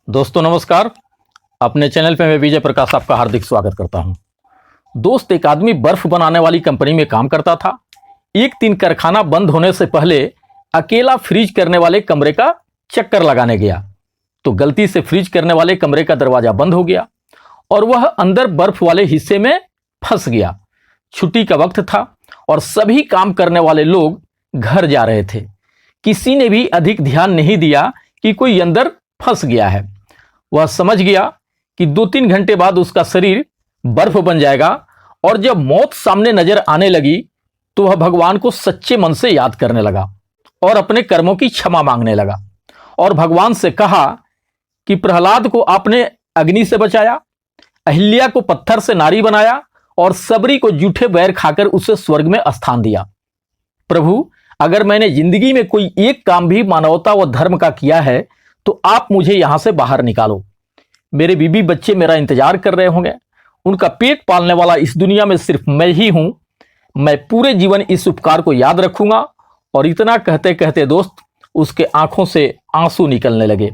दोस्तों नमस्कार। अपने चैनल पे मैं विजय प्रकाश आपका हार्दिक स्वागत करता हूं। दोस्त, एक आदमी बर्फ बनाने वाली कंपनी में काम करता था। एक दिन कारखाना बंद होने से पहले अकेला फ्रीज करने वाले कमरे का चक्कर लगाने गया तो गलती से फ्रीज करने वाले कमरे का दरवाजा बंद हो गया और वह अंदर बर्फ वाले हिस्से में फंस गया। छुट्टी का वक्त था और सभी काम करने वाले लोग घर जा रहे थे। किसी ने भी अधिक ध्यान नहीं दिया कि कोई अंदर फंस गया है। वह समझ गया कि 2-3 घंटे बाद उसका शरीर बर्फ बन जाएगा और जब मौत सामने नजर आने लगी तो वह भगवान को सच्चे मन से याद करने लगा और अपने कर्मों की क्षमा मांगने लगा और भगवान से कहा कि प्रहलाद को आपने अग्नि से बचाया, अहिल्या को पत्थर से नारी बनाया और सबरी को जूठे बैर खाकर उसे स्वर्ग में स्थान दिया। प्रभु, अगर मैंने जिंदगी में कोई एक काम भी मानवता व धर्म का किया है तो आप मुझे यहां से बाहर निकालो। मेरे बीबी बच्चे मेरा इंतजार कर रहे होंगे। उनका पेट पालने वाला इस दुनिया में सिर्फ मैं ही हूं। मैं पूरे जीवन इस उपकार को याद रखूंगा। और इतना कहते कहते दोस्त उसके आंखों से आंसू निकलने लगे,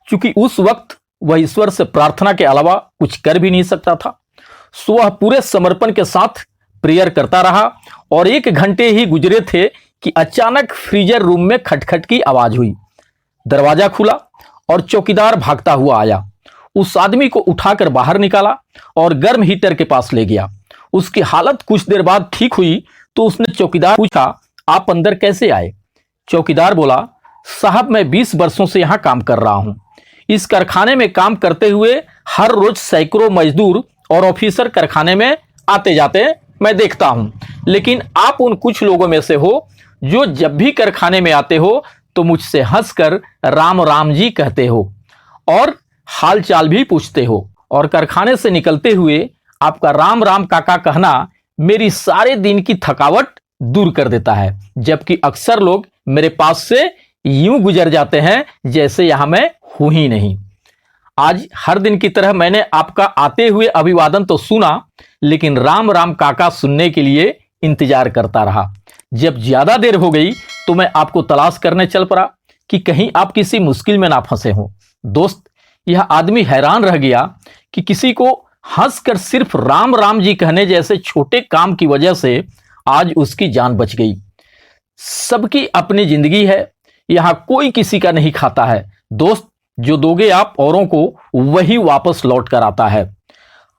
क्योंकि उस वक्त वह ईश्वर से प्रार्थना के अलावा कुछ कर भी नहीं सकता था। सो वह पूरे समर्पण के साथ प्रेयर करता रहा और 1 घंटे ही गुजरे थे कि अचानक फ्रीजर रूम में खटखट की आवाज हुई। दरवाजा खुला और चौकीदार भागता हुआ आया। उस आदमी को उठाकर बाहर निकाला और गर्म हीटर के पास ले गया। उसकी हालत कुछ देर बाद ठीक हुई तो उसने चौकीदार पूछा, आप अंदर कैसे आए? चौकीदार बोला, साहब मैं 20 वर्षों से यहां काम कर रहा हूं। इस कारखाने में काम करते हुए हर रोज सैकड़ों मजदूर और ऑफिसर कारखाने में आते जाते मैं देखता हूं, लेकिन आप उन कुछ लोगों में से हो जो जब भी कारखाने में आते हो तो मुझसे हंसकर राम राम जी कहते हो और हाल चाल भी पूछते हो, और कारखाने से निकलते हुए आपका राम राम काका कहना मेरी सारे दिन की थकावट दूर कर देता है। जबकि अक्सर लोग मेरे पास से यूं गुजर जाते हैं जैसे यहां मैं हूं ही नहीं। आज हर दिन की तरह मैंने आपका आते हुए अभिवादन तो सुना, लेकिन राम राम काका सुनने के लिए इंतजार करता रहा। जब ज्यादा देर हो गई तो मैं आपको तलाश करने चल पड़ा कि कहीं आप किसी मुश्किल में ना फंसे हो। दोस्त, यह आदमी हैरान रह गया कि किसी को हंसकर सिर्फ राम राम जी कहने जैसे छोटे काम की वजह से आज उसकी जान बच गई। सबकी अपनी जिंदगी है, यहां कोई किसी का नहीं खाता है। दोस्त, जो दोगे आप औरों को वही वापस लौट कर आता है।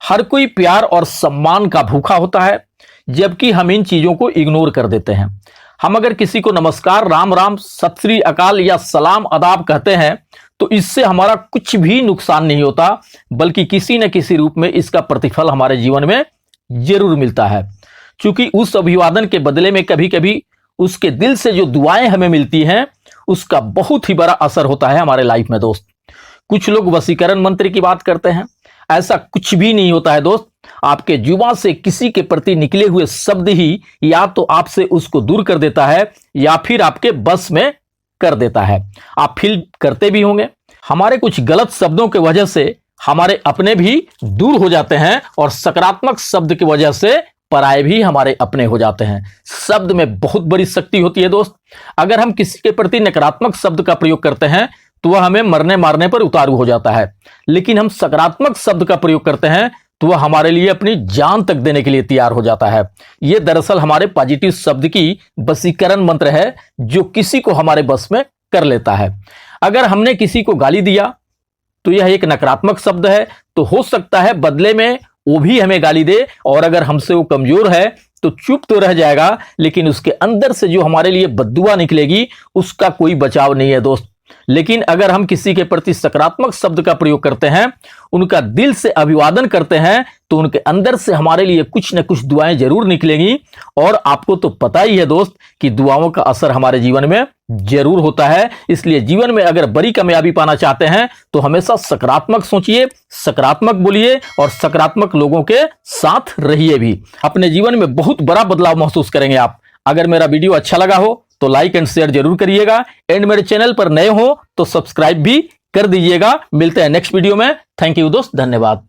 हर कोई प्यार और सम्मान का भूखा होता है, जबकि हम इन चीजों को इग्नोर कर देते हैं। हम अगर किसी को नमस्कार, राम राम, सत श्री अकाल या सलाम अदाब कहते हैं तो इससे हमारा कुछ भी नुकसान नहीं होता, बल्कि किसी न किसी रूप में इसका प्रतिफल हमारे जीवन में जरूर मिलता है। क्योंकि उस अभिवादन के बदले में कभी कभी उसके दिल से जो दुआएं हमें मिलती हैं उसका बहुत ही बड़ा असर होता है हमारे लाइफ में। दोस्त, कुछ लोग वशीकरण मंत्र की बात करते हैं, ऐसा कुछ भी नहीं होता है। दोस्त, आपके जुबान से किसी के प्रति निकले हुए शब्द ही या तो आपसे उसको दूर कर देता है या फिर आपके बस में कर देता है। आप फील करते भी होंगे, हमारे कुछ गलत शब्दों की वजह से हमारे अपने भी दूर हो जाते हैं और सकारात्मक शब्द की वजह से पराये भी हमारे अपने हो जाते हैं। शब्द में बहुत बड़ी शक्ति होती है। दोस्त, अगर हम किसी के प्रति नकारात्मक शब्द का प्रयोग करते हैं तो वह हमें मरने मारने पर उतारू हो जाता है, लेकिन हम सकारात्मक शब्द का प्रयोग करते हैं तो वह हमारे लिए अपनी जान तक देने के लिए तैयार हो जाता है। यह दरअसल हमारे पॉजिटिव शब्द की वशीकरण मंत्र है जो किसी को हमारे बस में कर लेता है। अगर हमने किसी को गाली दिया तो यह एक नकारात्मक शब्द है, तो हो सकता है बदले में वो भी हमें गाली दे, और अगर हमसे वो कमजोर है तो चुप तो रह जाएगा, लेकिन उसके अंदर से जो हमारे लिए बद्दुआ निकलेगी उसका कोई बचाव नहीं है। दोस्त, लेकिन अगर हम किसी के प्रति सकारात्मक शब्द का प्रयोग करते हैं, उनका दिल से अभिवादन करते हैं, तो उनके अंदर से हमारे लिए कुछ न कुछ दुआएं जरूर निकलेंगी। और आपको तो पता ही है दोस्त कि दुआओं का असर हमारे जीवन में जरूर होता है। इसलिए जीवन में अगर बड़ी कामयाबी पाना चाहते हैं तो हमेशा सकारात्मक सोचिए, सकारात्मक बोलिए और सकारात्मक लोगों के साथ रहिए भी। अपने जीवन में बहुत बड़ा बदलाव महसूस करेंगे आप। अगर मेरा वीडियो अच्छा लगा हो तो लाइक एंड शेयर जरूर करिएगा, एंड मेरे चैनल पर नए हो तो सब्सक्राइब भी कर दीजिएगा। मिलते हैं नेक्स्ट वीडियो में। थैंक यू दोस्त, धन्यवाद।